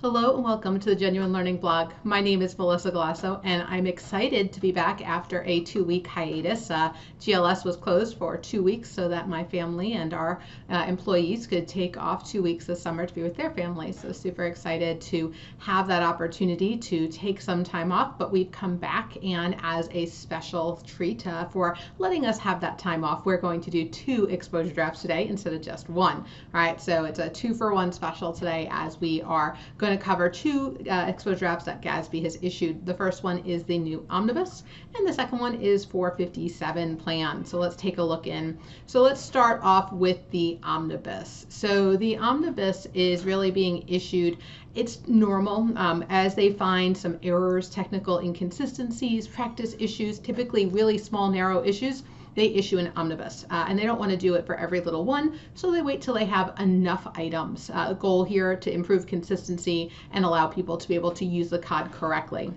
Hello and welcome to the Genuine Learning Blog. My name is Melissa Galasso and I'm excited to be back after a 2-week hiatus. GLS was closed for 2 weeks so that my family and our employees could take off 2 weeks this summer to be with their families. So super excited to have that opportunity to take some time off, but we've come back and as a special treat for letting us have that time off, we're going to do 2 exposure drafts today instead of just 1. All right, so it's a 2-for-1 special today as we are going to cover 2 exposure drafts that GASB has issued. The first one is the new Omnibus, and the second one is 457 plan. So let's take a look in. So let's start off with the Omnibus. So the Omnibus is really being issued. It's normal as they find some errors, technical inconsistencies, practice issues, typically really small, narrow issues. They issue an omnibus and they don't want to do it for every little one, so they wait till they have enough items. The goal here to improve consistency and allow people to be able to use the code correctly.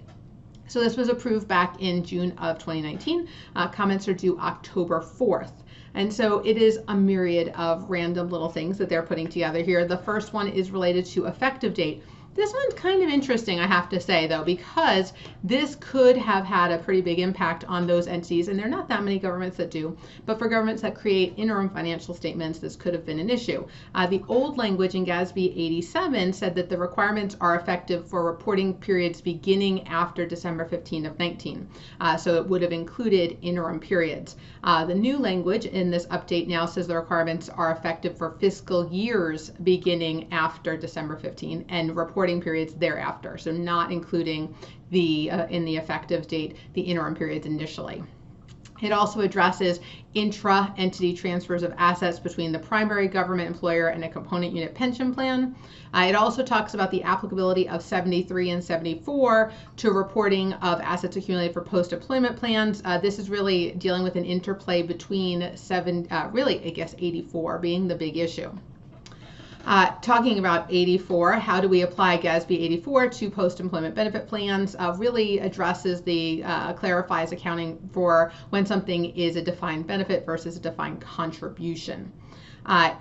So this was approved back in June of 2019. Comments are due October 4th. And so it is a myriad of random little things that they're putting together here. The first one is related to effective date. This one's kind of interesting, I have to say, though, because this could have had a pretty big impact on those entities, and there are not that many governments that do, but for governments that create interim financial statements, this could have been an issue. The old language in GASB 87 said that the requirements are effective for reporting periods beginning after December 15 of 19. So it would have included interim periods. The new language in this update now says the requirements are effective for fiscal years beginning after December 15 and reporting periods thereafter, so not including the in the effective date the interim periods initially. It also addresses intra-entity transfers of assets between the primary government employer and a component unit pension plan. It also talks about the applicability of 73 and 74 to reporting of assets accumulated for post-employment plans. This is really dealing with an interplay between 84 being the big issue. Talking about 84, how do we apply GASB 84 to post-employment benefit plans, really addresses clarifies accounting for when something is a defined benefit versus a defined contribution.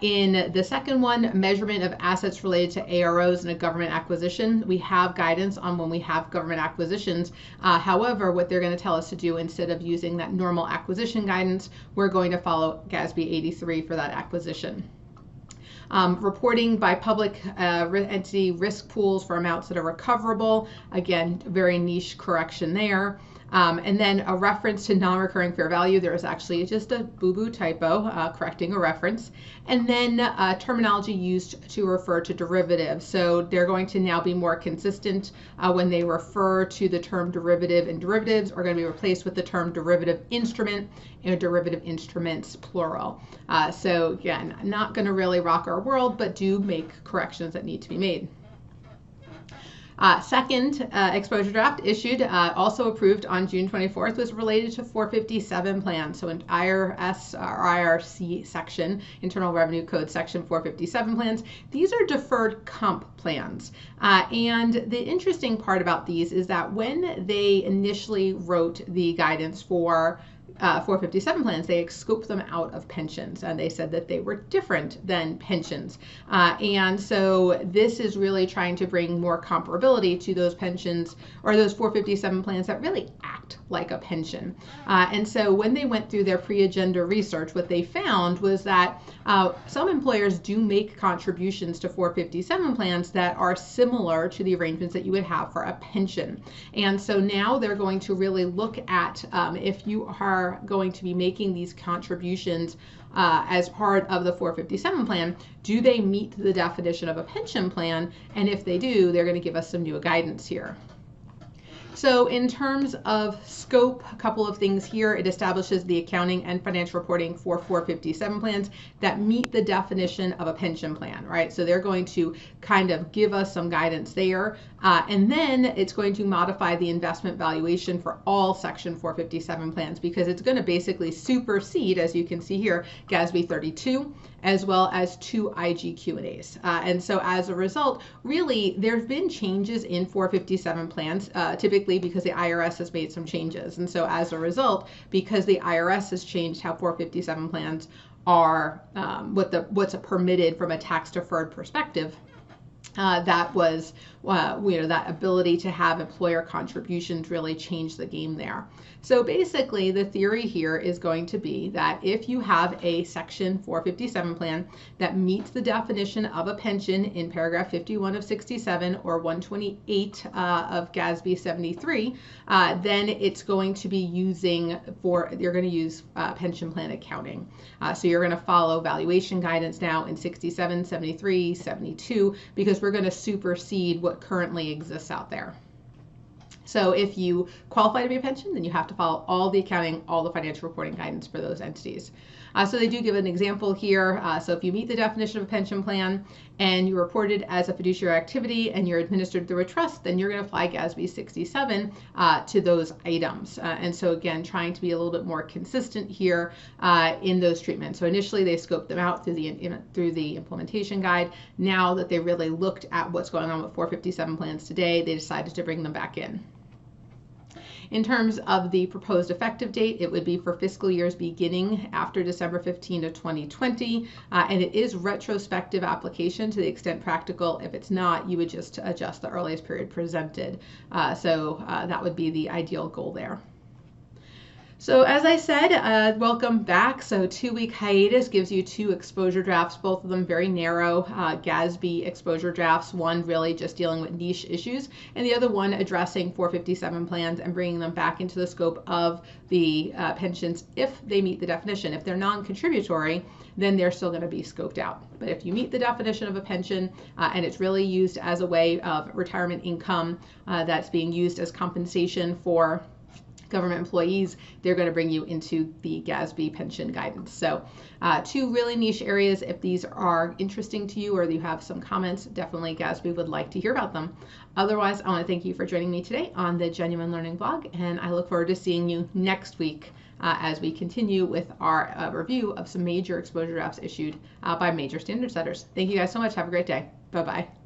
In the second one, measurement of assets related to AROs in a government acquisition, we have guidance on when we have government acquisitions. However, what they're going to tell us to do, instead of using that normal acquisition guidance, we're going to follow GASB 83 for that acquisition. Reporting by public entity risk pools for amounts that are recoverable. Again, very niche correction there. And then a reference to non-recurring fair value. There is actually just a boo-boo typo correcting a reference. And then terminology used to refer to derivatives. So they're going to now be more consistent when they refer to the term derivative, and derivatives are going to be replaced with the term derivative instrument and derivative instruments plural. So again, not going to really rock our world, but do make corrections that need to be made. Second exposure draft issued, also approved on June 24th, was related to 457 plans. So in IRS or IRC section, Internal Revenue Code section 457 plans, these are deferred comp plans. And the interesting part about these is that when they initially wrote the guidance for 457 plans, they scoped them out of pensions, and they said that they were different than pensions. And so this is really trying to bring more comparability to those pensions or those 457 plans that really act like a pension. And so when they went through their pre-agenda research, what they found was that some employers do make contributions to 457 plans that are similar to the arrangements that you would have for a pension. And so now they're going to really look at if you are going to be making these contributions as part of the 457 plan, do they meet the definition of a pension plan? And if they do, they're going to give us some new guidance here. So in terms of scope, a couple of things here. It establishes the accounting and financial reporting for 457 plans that meet the definition of a pension plan, right? So they're going to kind of give us some guidance there. And then it's going to modify the investment valuation for all Section 457 plans, because it's going to basically supersede, as you can see here, GASB 32, as well as 2 IG Q&As. And so as a result, really, there's been changes in 457 plans, typically because the IRS has made some changes. And so as a result, because the IRS has changed how 457 plans are, what's permitted from a tax deferred perspective, that was that ability to have employer contributions really change the game there. So basically, the theory here is going to be that if you have a Section 457 plan that meets the definition of a pension in paragraph 51 of 67 or 128 of GASB 73, then it's going to be you're going to use pension plan accounting. So you're going to follow valuation guidance now in 67, 73, 72, because we're going to supersede what currently exists out there. So if you qualify to be a pension, then you have to follow all the accounting, all the financial reporting guidance for those entities. So they do give an example here. So if you meet the definition of a pension plan and you're reported as a fiduciary activity and you're administered through a trust, then you're going to apply GASB 67 to those items. And so again, trying to be a little bit more consistent here in those treatments. So initially they scoped them out through the implementation guide. Now that they really looked at what's going on with 457 plans today, they decided to bring them back in. In terms of the proposed effective date, it would be for fiscal years beginning after December 15 of 2020, and it is retrospective application to the extent practical. If it's not, you would just adjust the earliest period presented. So that would be the ideal goal there. So as I said, welcome back. So 2-week hiatus gives you 2 exposure drafts, both of them very narrow GASB exposure drafts, one really just dealing with niche issues, and the other one addressing 457 plans and bringing them back into the scope of the pensions if they meet the definition. If they're non-contributory, then they're still going to be scoped out. But if you meet the definition of a pension and it's really used as a way of retirement income that's being used as compensation for government employees, they're going to bring you into the GASB pension guidance. So 2 really niche areas. If these are interesting to you or you have some comments, definitely GASB would like to hear about them. Otherwise, I want to thank you for joining me today on the Genuine Learning blog, and I look forward to seeing you next week as we continue with our review of some major exposure drafts issued by major standard setters. Thank you guys so much. Have a great day. Bye-bye.